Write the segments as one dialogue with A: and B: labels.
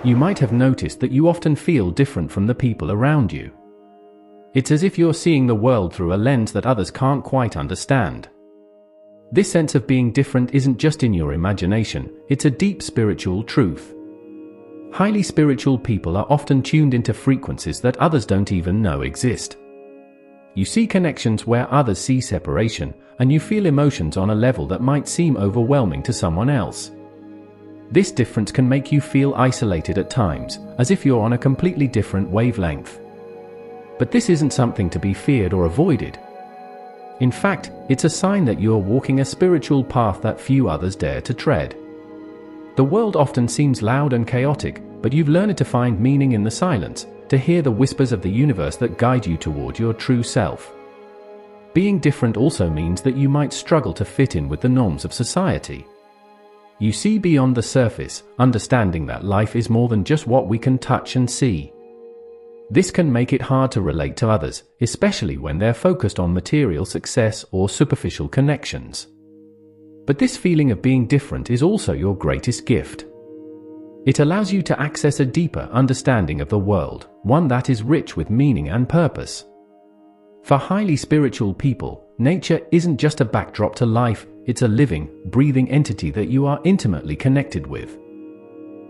A: You might have noticed that you often feel different from the people around you. It's as if you're seeing the world through a lens that others can't quite understand. This sense of being different isn't just in your imagination, it's a deep spiritual truth. Highly spiritual people are often tuned into frequencies that others don't even know exist. You see connections where others see separation, and you feel emotions on a level that might seem overwhelming to someone else. This difference can make you feel isolated at times, as if you're on a completely different wavelength. But this isn't something to be feared or avoided. In fact, it's a sign that you're walking a spiritual path that few others dare to tread. The world often seems loud and chaotic, but you've learned to find meaning in the silence, to hear the whispers of the universe that guide you toward your true self. Being different also means that you might struggle to fit in with the norms of society. You see beyond the surface, understanding that life is more than just what we can touch and see. This can make it hard to relate to others, especially when they're focused on material success or superficial connections. But this feeling of being different is also your greatest gift. It allows you to access a deeper understanding of the world, one that is rich with meaning and purpose. For highly spiritual people, nature isn't just a backdrop to life, it's a living, breathing entity that you are intimately connected with.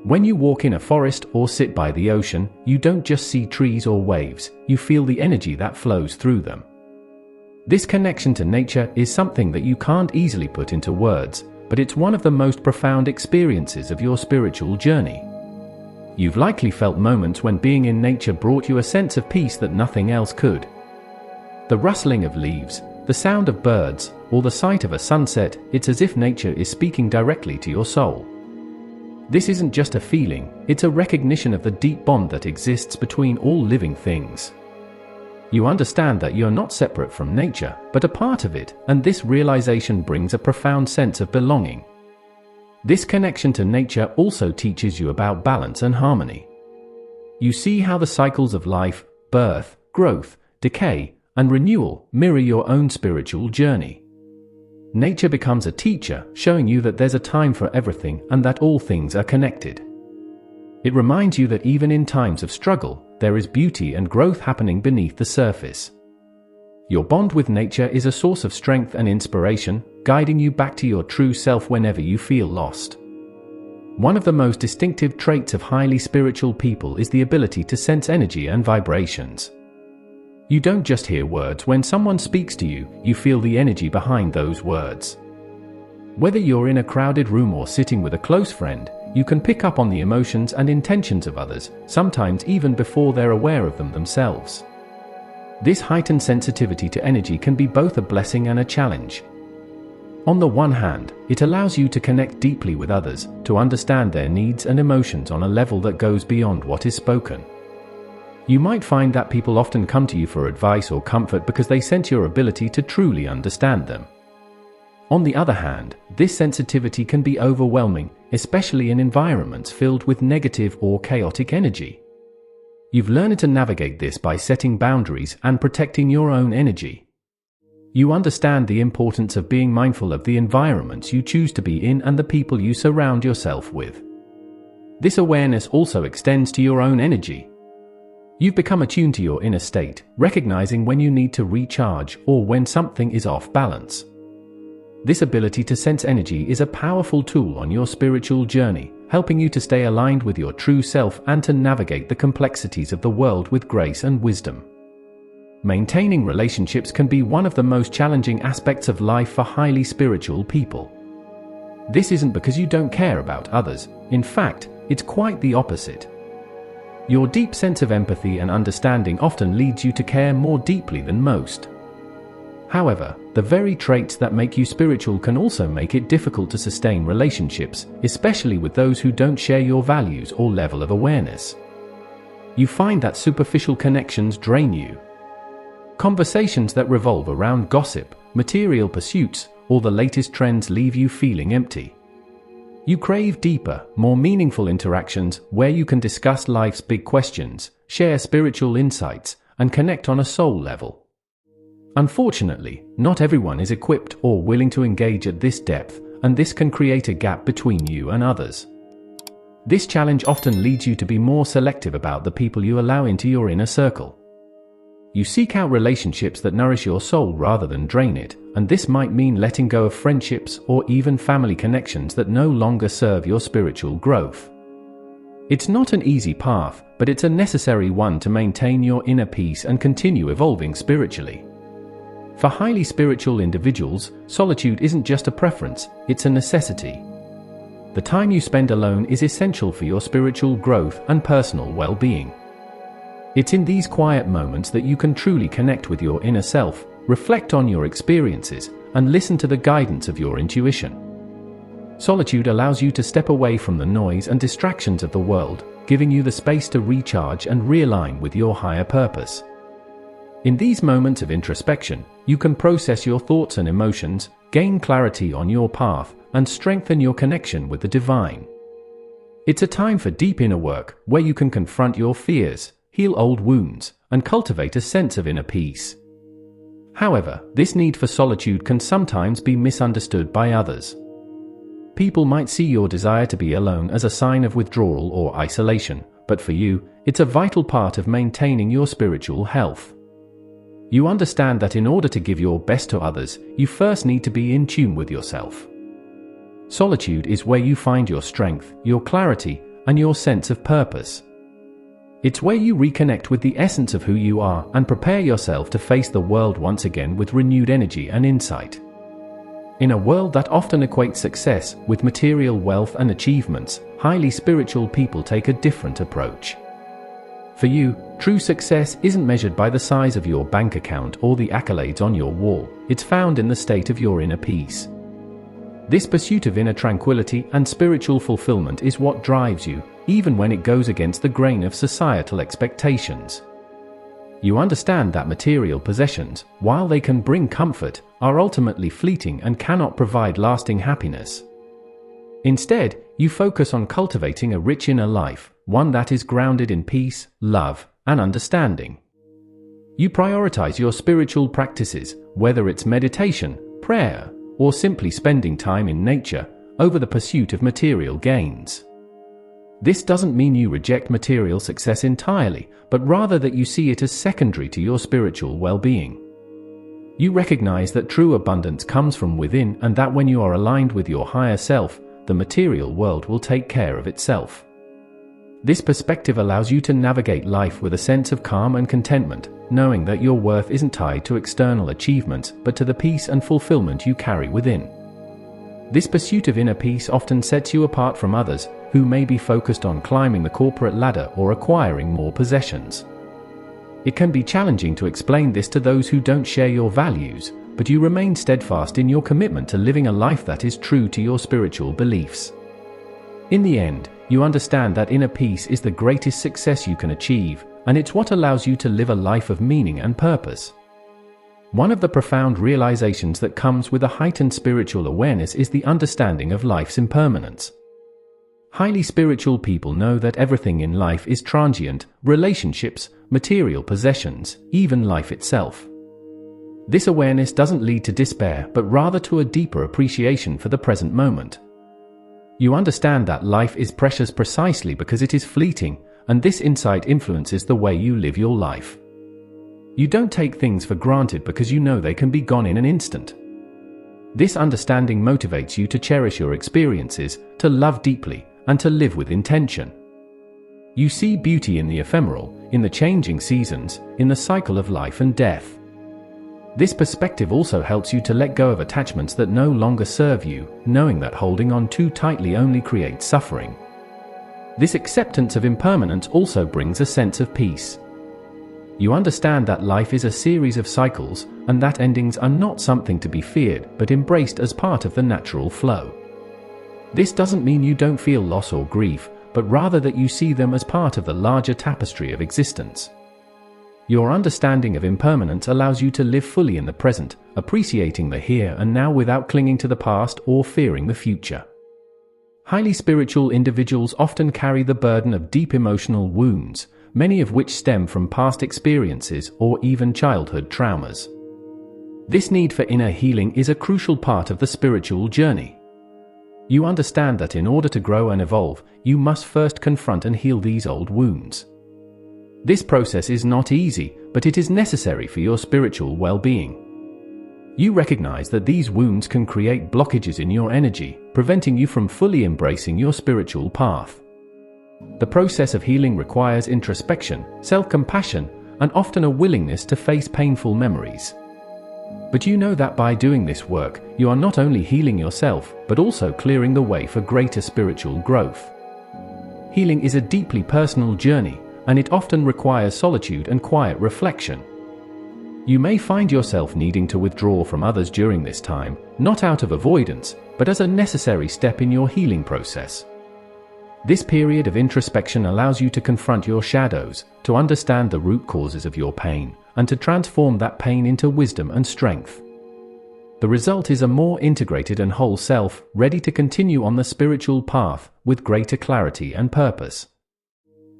A: When you walk in a forest or sit by the ocean, you don't just see trees or waves, you feel the energy that flows through them. This connection to nature is something that you can't easily put into words, but it's one of the most profound experiences of your spiritual journey. You've likely felt moments when being in nature brought you a sense of peace that nothing else could. The rustling of leaves, the sound of birds, or the sight of a sunset, it's as if nature is speaking directly to your soul. This isn't just a feeling, it's a recognition of the deep bond that exists between all living things. You understand that you're not separate from nature, but a part of it, and this realization brings a profound sense of belonging. This connection to nature also teaches you about balance and harmony. You see how the cycles of life, birth, growth, decay, and renewal mirror your own spiritual journey. Nature becomes a teacher, showing you that there's a time for everything and that all things are connected. It reminds you that even in times of struggle, there is beauty and growth happening beneath the surface. Your bond with nature is a source of strength and inspiration, guiding you back to your true self whenever you feel lost. One of the most distinctive traits of highly spiritual people is the ability to sense energy and vibrations. You don't just hear words when someone speaks to you, you feel the energy behind those words. Whether you're in a crowded room or sitting with a close friend, you can pick up on the emotions and intentions of others, sometimes even before they're aware of them themselves. This heightened sensitivity to energy can be both a blessing and a challenge. On the one hand, it allows you to connect deeply with others, to understand their needs and emotions on a level that goes beyond what is spoken. You might find that people often come to you for advice or comfort because they sense your ability to truly understand them. On the other hand, this sensitivity can be overwhelming, especially in environments filled with negative or chaotic energy. You've learned to navigate this by setting boundaries and protecting your own energy. You understand the importance of being mindful of the environments you choose to be in and the people you surround yourself with. This awareness also extends to your own energy. You've become attuned to your inner state, recognizing when you need to recharge or when something is off balance. This ability to sense energy is a powerful tool on your spiritual journey, helping you to stay aligned with your true self and to navigate the complexities of the world with grace and wisdom. Maintaining relationships can be one of the most challenging aspects of life for highly spiritual people. This isn't because you don't care about others. In fact, it's quite the opposite. Your deep sense of empathy and understanding often leads you to care more deeply than most. However, the very traits that make you spiritual can also make it difficult to sustain relationships, especially with those who don't share your values or level of awareness. You find that superficial connections drain you. Conversations that revolve around gossip, material pursuits, or the latest trends leave you feeling empty. You crave deeper, more meaningful interactions where you can discuss life's big questions, share spiritual insights, and connect on a soul level. Unfortunately, not everyone is equipped or willing to engage at this depth, and this can create a gap between you and others. This challenge often leads you to be more selective about the people you allow into your inner circle. You seek out relationships that nourish your soul rather than drain it, and this might mean letting go of friendships or even family connections that no longer serve your spiritual growth. It's not an easy path, but it's a necessary one to maintain your inner peace and continue evolving spiritually. For highly spiritual individuals, solitude isn't just a preference, it's a necessity. The time you spend alone is essential for your spiritual growth and personal well-being. It's in these quiet moments that you can truly connect with your inner self, reflect on your experiences, and listen to the guidance of your intuition. Solitude allows you to step away from the noise and distractions of the world, giving you the space to recharge and realign with your higher purpose. In these moments of introspection, you can process your thoughts and emotions, gain clarity on your path, and strengthen your connection with the divine. It's a time for deep inner work, where you can confront your fears, heal old wounds, and cultivate a sense of inner peace. However, this need for solitude can sometimes be misunderstood by others. People might see your desire to be alone as a sign of withdrawal or isolation, but for you, it's a vital part of maintaining your spiritual health. You understand that in order to give your best to others, you first need to be in tune with yourself. Solitude is where you find your strength, your clarity, and your sense of purpose. It's where you reconnect with the essence of who you are and prepare yourself to face the world once again with renewed energy and insight. In a world that often equates success with material wealth and achievements, highly spiritual people take a different approach. For you, true success isn't measured by the size of your bank account or the accolades on your wall, it's found in the state of your inner peace. This pursuit of inner tranquility and spiritual fulfillment is what drives you, even when it goes against the grain of societal expectations. You understand that material possessions, while they can bring comfort, are ultimately fleeting and cannot provide lasting happiness. Instead, you focus on cultivating a rich inner life, one that is grounded in peace, love, and understanding. You prioritize your spiritual practices, whether it's meditation, prayer, or simply spending time in nature, over the pursuit of material gains. This doesn't mean you reject material success entirely, but rather that you see it as secondary to your spiritual well-being. You recognize that true abundance comes from within and that when you are aligned with your higher self, the material world will take care of itself. This perspective allows you to navigate life with a sense of calm and contentment, knowing that your worth isn't tied to external achievements but to the peace and fulfillment you carry within. This pursuit of inner peace often sets you apart from others who may be focused on climbing the corporate ladder or acquiring more possessions. It can be challenging to explain this to those who don't share your values, but you remain steadfast in your commitment to living a life that is true to your spiritual beliefs. In the end, you understand that inner peace is the greatest success you can achieve, and it's what allows you to live a life of meaning and purpose. One of the profound realizations that comes with a heightened spiritual awareness is the understanding of life's impermanence. Highly spiritual people know that everything in life is transient: relationships, material possessions, even life itself. This awareness doesn't lead to despair, but rather to a deeper appreciation for the present moment. You understand that life is precious precisely because it is fleeting, and this insight influences the way you live your life. You don't take things for granted because you know they can be gone in an instant. This understanding motivates you to cherish your experiences, to love deeply, and to live with intention. You see beauty in the ephemeral, in the changing seasons, in the cycle of life and death. This perspective also helps you to let go of attachments that no longer serve you, knowing that holding on too tightly only creates suffering. This acceptance of impermanence also brings a sense of peace. You understand that life is a series of cycles, and that endings are not something to be feared, but embraced as part of the natural flow. This doesn't mean you don't feel loss or grief, but rather that you see them as part of the larger tapestry of existence. Your understanding of impermanence allows you to live fully in the present, appreciating the here and now without clinging to the past or fearing the future. Highly spiritual individuals often carry the burden of deep emotional wounds, many of which stem from past experiences or even childhood traumas. This need for inner healing is a crucial part of the spiritual journey. You understand that in order to grow and evolve, you must first confront and heal these old wounds. This process is not easy, but it is necessary for your spiritual well-being. You recognize that these wounds can create blockages in your energy, preventing you from fully embracing your spiritual path. The process of healing requires introspection, self-compassion, and often a willingness to face painful memories. But you know that by doing this work, you are not only healing yourself, but also clearing the way for greater spiritual growth. Healing is a deeply personal journey, and it often requires solitude and quiet reflection. You may find yourself needing to withdraw from others during this time, not out of avoidance, but as a necessary step in your healing process. This period of introspection allows you to confront your shadows, to understand the root causes of your pain, and to transform that pain into wisdom and strength. The result is a more integrated and whole self, ready to continue on the spiritual path with greater clarity and purpose.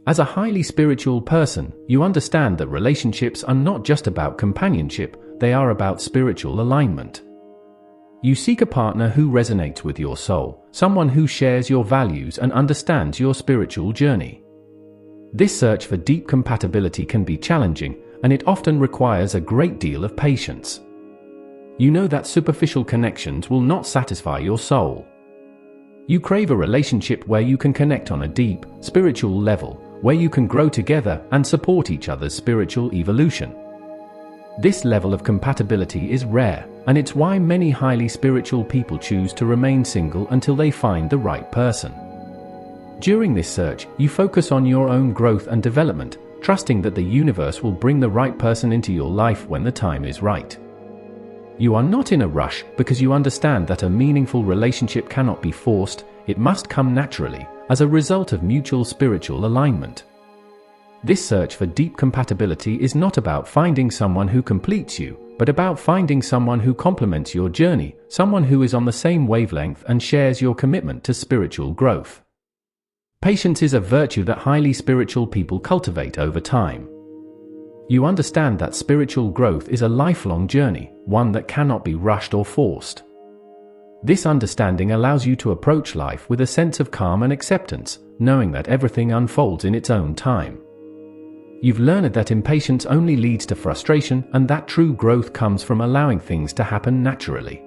A: As a highly spiritual person, you understand that relationships are not just about companionship, they are about spiritual alignment. You seek a partner who resonates with your soul, someone who shares your values and understands your spiritual journey. This search for deep compatibility can be challenging, and it often requires a great deal of patience. You know that superficial connections will not satisfy your soul. You crave a relationship where you can connect on a deep, spiritual level, where you can grow together and support each other's spiritual evolution. This level of compatibility is rare, and it's why many highly spiritual people choose to remain single until they find the right person. During this search, you focus on your own growth and development, trusting that the universe will bring the right person into your life when the time is right. You are not in a rush because you understand that a meaningful relationship cannot be forced, it must come naturally, as a result of mutual spiritual alignment. This search for deep compatibility is not about finding someone who completes you, but about finding someone who complements your journey, someone who is on the same wavelength and shares your commitment to spiritual growth. Patience is a virtue that highly spiritual people cultivate over time. You understand that spiritual growth is a lifelong journey, one that cannot be rushed or forced. This understanding allows you to approach life with a sense of calm and acceptance, knowing that everything unfolds in its own time. You've learned that impatience only leads to frustration and that true growth comes from allowing things to happen naturally.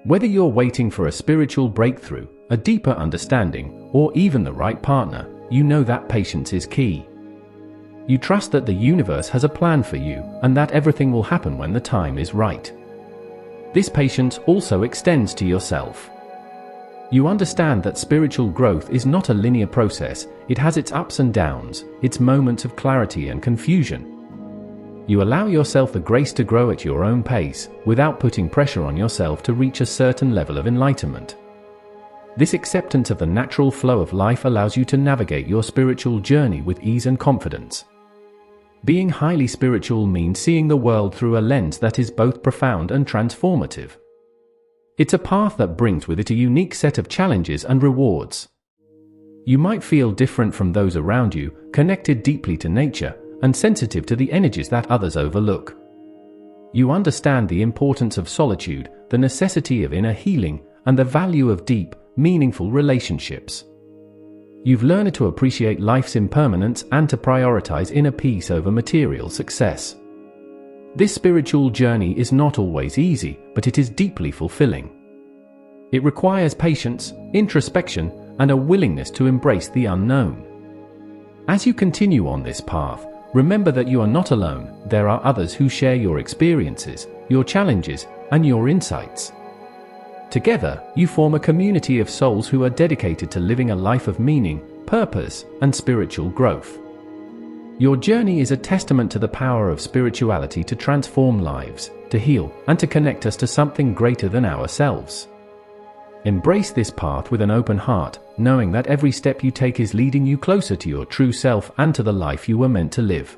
A: Whether you're waiting for a spiritual breakthrough, a deeper understanding, or even the right partner, you know that patience is key. You trust that the universe has a plan for you and that everything will happen when the time is right. This patience also extends to yourself. You understand that spiritual growth is not a linear process, it has its ups and downs, its moments of clarity and confusion. You allow yourself the grace to grow at your own pace, without putting pressure on yourself to reach a certain level of enlightenment. This acceptance of the natural flow of life allows you to navigate your spiritual journey with ease and confidence. Being highly spiritual means seeing the world through a lens that is both profound and transformative. It's a path that brings with it a unique set of challenges and rewards. You might feel different from those around you, connected deeply to nature, and sensitive to the energies that others overlook. You understand the importance of solitude, the necessity of inner healing, and the value of deep, meaningful relationships. You've learned to appreciate life's impermanence and to prioritize inner peace over material success. This spiritual journey is not always easy, but it is deeply fulfilling. It requires patience, introspection, and a willingness to embrace the unknown. As you continue on this path, remember that you are not alone. There are others who share your experiences, your challenges, and your insights. Together, you form a community of souls who are dedicated to living a life of meaning, purpose, and spiritual growth. Your journey is a testament to the power of spirituality to transform lives, to heal, and to connect us to something greater than ourselves. Embrace this path with an open heart, knowing that every step you take is leading you closer to your true self and to the life you were meant to live.